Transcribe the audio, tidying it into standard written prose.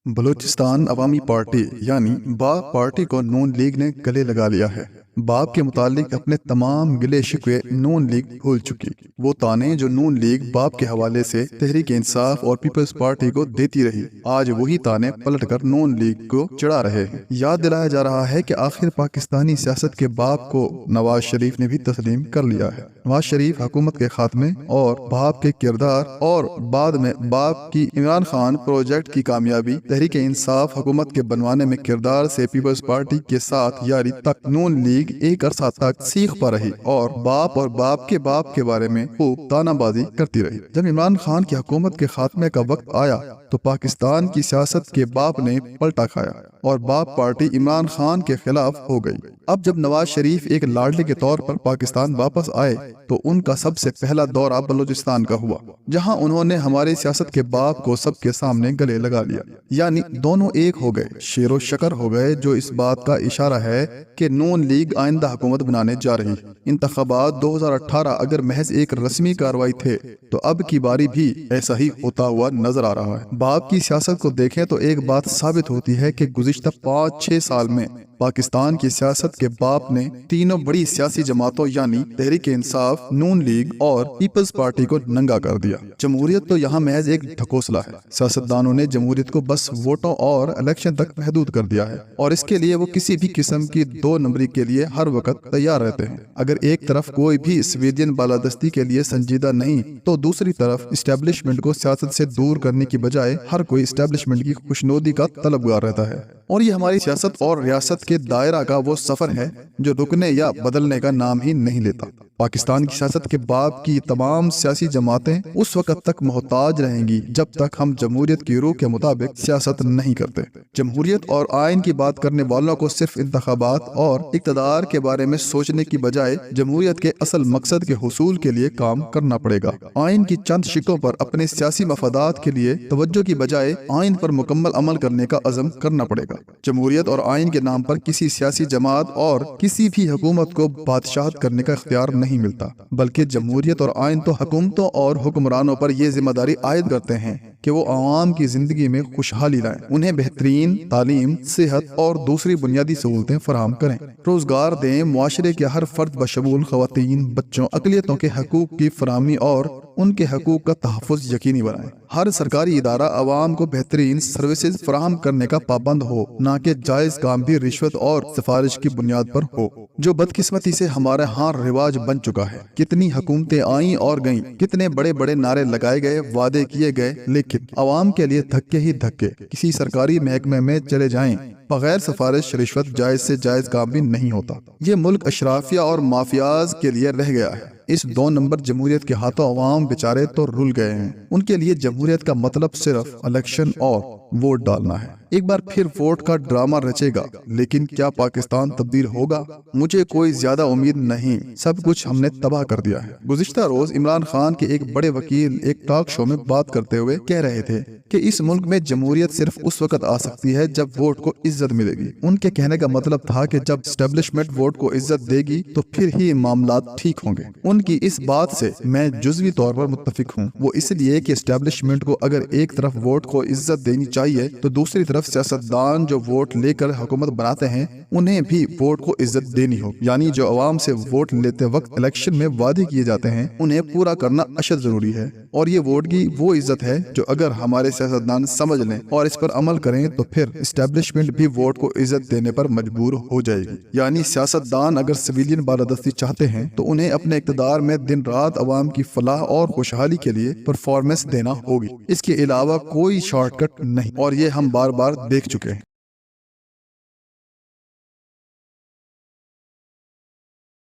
بلوچستان عوامی پارٹی یعنی باپ پارٹی کو نون لیگ نے گلے لگا لیا ہے۔ باپ کے متعلق اپنے تمام گلے شکوے نون لیگ بھول چکی۔ وہ تانے جو نون لیگ باپ کے حوالے سے تحریک انصاف اور پیپلز پارٹی کو دیتی رہی، آج وہی تانے پلٹ کر نون لیگ کو چڑھا رہے ہیں۔ یاد دلایا جا رہا ہے کہ آخر پاکستانی سیاست کے باپ کو نواز شریف نے بھی تسلیم کر لیا ہے۔ نواز شریف حکومت کے خاتمے اور باپ کے کردار اور بعد میں باپ کی عمران خان پروجیکٹ کی کامیابی، تحریک انصاف حکومت کے بنوانے میں کردار سے پیپلز پارٹی کے ساتھ یاری تک نون لیگ ایک عرصہ تک سیخ پا رہی اور باپ کے بارے میں خوب تانا بازی کرتی رہی۔ جب عمران خان کی حکومت کے خاتمے کا وقت آیا تو پاکستان کی سیاست کے باپ نے پلٹا کھایا اور باپ پارٹی عمران خان کے خلاف ہو گئی۔ اب جب نواز شریف ایک لاڈلے کے طور پر پاکستان واپس آئے تو ان کا سب سے پہلا دورہ بلوچستان کا ہوا، جہاں انہوں نے ہماری سیاست کے باپ کو سب کے سامنے گلے لگا لیا، یعنی دونوں ایک ہو گئے، شیر و شکر ہو گئے، جو اس بات کا اشارہ ہے کہ نون لیگ آئندہ حکومت بنانے جا رہی۔ انتخابات 2018 اگر محض ایک رسمی کارروائی تھے تو اب کی باری بھی ایسا ہی ہوتا ہوا نظر آ رہا ہے۔ باپ کی سیاست کو دیکھیں تو ایک بات ثابت ہوتی ہے کہ گزشتہ 5-6 سال میں پاکستان کی سیاست کے باپ نے تینوں بڑی سیاسی جماعتوں یعنی تحریک انصاف، نون لیگ اور پیپلز پارٹی کو ننگا کر دیا۔ جمہوریت تو یہاں محض ایک ڈھکوسلا ہے۔ سیاستدانوں نے جمہوریت کو بس ووٹوں اور الیکشن تک محدود کر دیا ہے اور اس کے لیے وہ کسی بھی قسم کی 2 نمبری کے لیے ہر وقت تیار رہتے ہیں۔ اگر ایک طرف کوئی بھی سویڈین بالادستی کے لیے سنجیدہ نہیں تو دوسری طرف اسٹیبلشمنٹ کو سیاست سے دور کرنے کی بجائے ہر کوئی اسٹیبلشمنٹ کی خوشنودی کا طلبگار رہتا ہے، اور یہ ہماری سیاست اور ریاست کے دائرہ کا وہ سفر ہے جو رکنے یا بدلنے کا نام ہی نہیں لیتا۔ پاکستان کی سیاست کے باپ کی تمام سیاسی جماعتیں اس وقت تک محتاج رہیں گی جب تک ہم جمہوریت کی روح کے مطابق سیاست نہیں کرتے۔ جمہوریت اور آئین کی بات کرنے والوں کو صرف انتخابات اور اقتدار کے بارے میں سوچنے کی بجائے جمہوریت کے اصل مقصد کے حصول کے لیے کام کرنا پڑے گا۔ آئین کی چند شقوں پر اپنے سیاسی مفادات کے لیے توجہ کی بجائے آئین پر مکمل عمل کرنے کا عزم کرنا پڑے گا۔ جمہوریت اور آئین کے نام پر کسی سیاسی جماعت اور کسی بھی حکومت کو بادشاہت کرنے کا اختیار نہیں ملتا، بلکہ جمہوریت اور آئین تو حکومتوں اور حکمرانوں پر یہ ذمہ داری عائد کرتے ہیں کہ وہ عوام کی زندگی میں خوشحالی لائیں، انہیں بہترین تعلیم، صحت اور دوسری بنیادی سہولتیں فراہم کریں، روزگار دیں، معاشرے کے ہر فرد بشمول خواتین، بچوں، اقلیتوں کے حقوق کی فراہمی اور ان کے حقوق کا تحفظ یقینی بنائیں۔ ہر سرکاری ادارہ عوام کو بہترین سروسز فراہم کرنے کا پابند ہو، نہ کہ جائز کام بھی رشوت اور سفارش کی بنیاد پر ہو، جو بدقسمتی سے ہمارے ہاں رواج بن چکا ہے۔ کتنی حکومتیں آئیں اور گئیں، کتنے بڑے بڑے نعرے لگائے گئے، وعدے کیے گئے، لیکن عوام کے لیے دھکے ہی دھکے۔ کسی سرکاری محکمے میں چلے جائیں، بغیر سفارش رشوت جائز سے جائز کام بھی نہیں ہوتا۔ یہ ملک اشرافیہ اور مافیاز کے لیے رہ گیا ہے۔ اس 2 نمبر جمہوریت کے ہاتھوں عوام بیچارے تو رل گئے ہیں۔ ان کے لیے جمہوریت کا مطلب صرف الیکشن اور ووٹ ڈالنا ہے۔ ایک بار پھر ووٹ کا ڈرامہ رچے گا، لیکن کیا پاکستان تبدیل ہوگا؟ مجھے کوئی زیادہ امید نہیں۔ سب کچھ ہم نے تباہ کر دیا ہے۔ گزشتہ روز عمران خان کے ایک بڑے وکیل ایک ٹاک شو میں بات کرتے ہوئے کہہ رہے تھے کہ اس ملک میں جمہوریت صرف اس وقت آ سکتی ہے جب ووٹ کو عزت ملے گی۔ ان کے کہنے کا مطلب تھا کہ جب اسٹیبلشمنٹ ووٹ کو عزت دے گی تو پھر ہی معاملات ٹھیک ہوں گے۔ ان کی اس بات سے میں جزوی طور پر متفق ہوں۔ وہ اس لیے کہ اسٹیبلشمنٹ کو اگر ایک طرف ووٹ کو عزت دینی چاہیے تو دوسری طرف سیاستدان جو ووٹ لے کر حکومت بناتے ہیں انہیں بھی ووٹ کو عزت دینی ہو، یعنی جو عوام سے ووٹ لیتے وقت الیکشن میں وعدے کیے جاتے ہیں انہیں پورا کرنا اشد ضروری ہے، اور یہ ووٹ کی وہ عزت ہے جو اگر ہمارے سیاستدان سمجھ لیں اور اس پر عمل کریں تو پھر اسٹیبلشمنٹ بھی ووٹ کو عزت دینے پر مجبور ہو جائے گی۔ یعنی سیاستدان اگر سویلین بالادستی چاہتے ہیں تو انہیں اپنے اقتدار میں دن رات عوام کی فلاح اور خوشحالی کے لیے پرفارمنس دینا ہوگی۔ اس کے علاوہ کوئی شارٹ کٹ نہیں، اور یہ ہم بار بار دیکھ چکے ہیں۔